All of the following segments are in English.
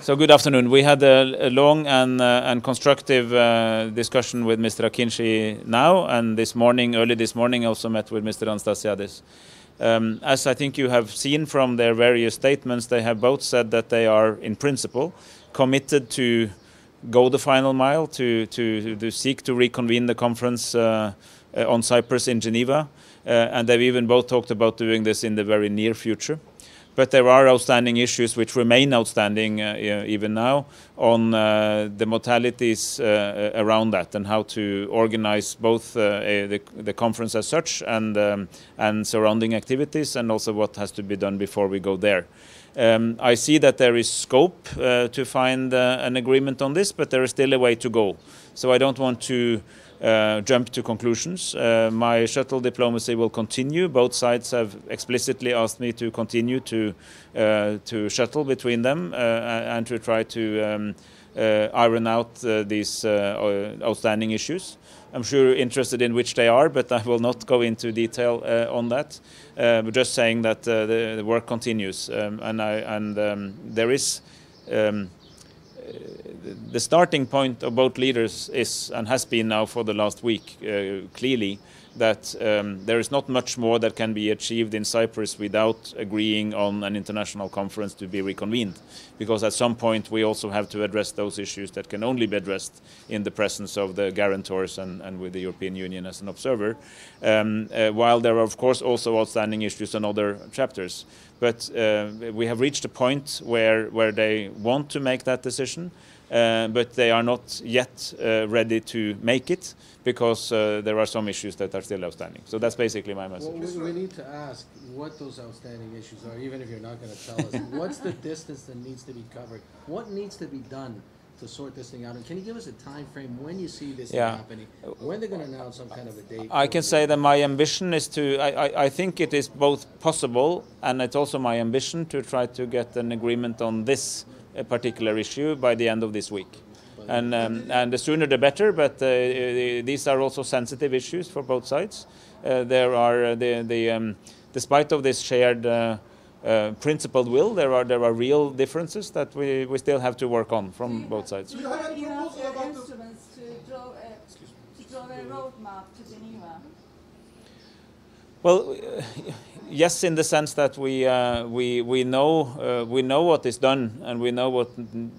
So good afternoon. We had a long and constructive discussion with Mr. Akıncı now, and this morning, early this morning, I also met with Mr. Anastasiades. As I think you have seen from their various statements, they have both said that they are, in principle, committed to go the final mile, to seek to reconvene the conference on Cyprus in Geneva, and they've even both talked about doing this in the very near future. But there are outstanding issues which remain outstanding even now on the modalities around that and how to organize both the conference as such and surrounding activities, and also what has to be done before we go there. I see that there is scope to find an agreement on this, but there is still a way to go. So I don't want to jump to conclusions. My shuttle diplomacy will continue. Both sides have explicitly asked me to continue to shuttle between them and to try to iron out these outstanding issues. I'm sure you're interested in which they are, but I will not go into detail on that. But just saying that the work continues, there is. The starting point of both leaders is, and has been now for the last week, clearly that there is not much more that can be achieved in Cyprus without agreeing on an international conference to be reconvened. Because at some point we also have to address those issues that can only be addressed in the presence of the guarantors and with the European Union as an observer. While there are of course also outstanding issues on other chapters. But we have reached a point where they want to make that decision. But they are not yet ready to make it because there are some issues that are still outstanding. So that's basically my message. Well, we need to ask what those outstanding issues are, even if you're not going to tell us. What's the distance that needs to be covered? What needs to be done to sort this thing out? And can you give us a time frame when you see this happening? When they're going to announce some kind of a date? I can say that my ambition is to, I think it is both possible and it's also my ambition to try to get an agreement on this particular issue by the end of this week. And the sooner the better, but these are also sensitive issues for both sides. There are, despite of this shared principled will, there are real differences that we still have to work on from both sides. Do you have any proposal about instruments to draw a roadmap to Geneva? Well, yes, in the sense that we know what is done, and we know what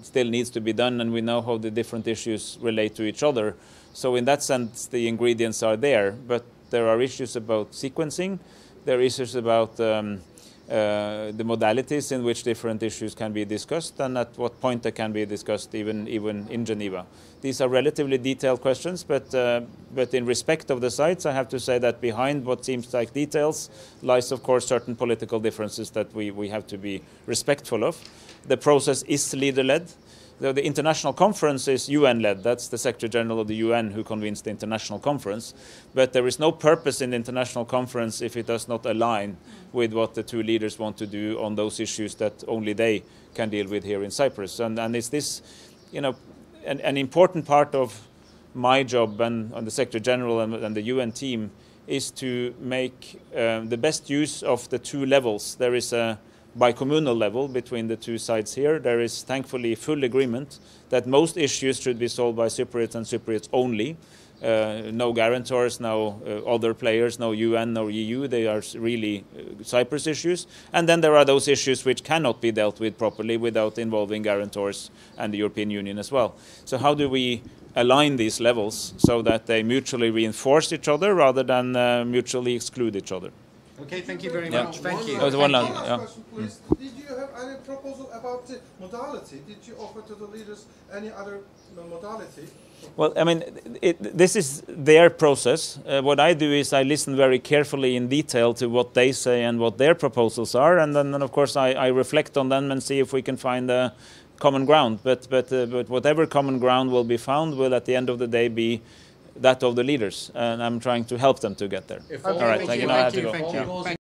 still needs to be done, and we know how the different issues relate to each other. So in that sense, the ingredients are there. But there are issues about sequencing. There are issues about the modalities in which different issues can be discussed, and at what point they can be discussed, even in Geneva. These are relatively detailed questions, but in respect of the sides, I have to say that behind what seems like details lies, of course, certain political differences that we have to be respectful of. The process is leader-led. The international conference is UN-led. That's the Secretary General of the UN who convenes the international conference. But there is no purpose in the international conference if it does not align with what the two leaders want to do on those issues that only they can deal with here in Cyprus. And it's this, you know, an important part of my job and the Secretary General and the UN team is to make the best use of the two levels. There is a bi-communal level between the two sides here. There is thankfully full agreement that most issues should be solved by Cypriots and Cypriots only. No guarantors, no other players, no UN, no EU. They are really Cyprus issues. And then there are those issues which cannot be dealt with properly without involving guarantors and the European Union as well. So how do we align these levels so that they mutually reinforce each other rather than mutually exclude each other? Okay, thank you very much. Thank you. One last question, please. Did you have any proposal about the modality? Did you offer to the leaders any other modality? Well, I mean, this is their process. What I do is I listen very carefully in detail to what they say and what their proposals are, and then of course I reflect on them and see if we can find a common ground. But whatever common ground will be found will at the end of the day be that of the leaders, and I'm trying to help them to get there. All right, thank you.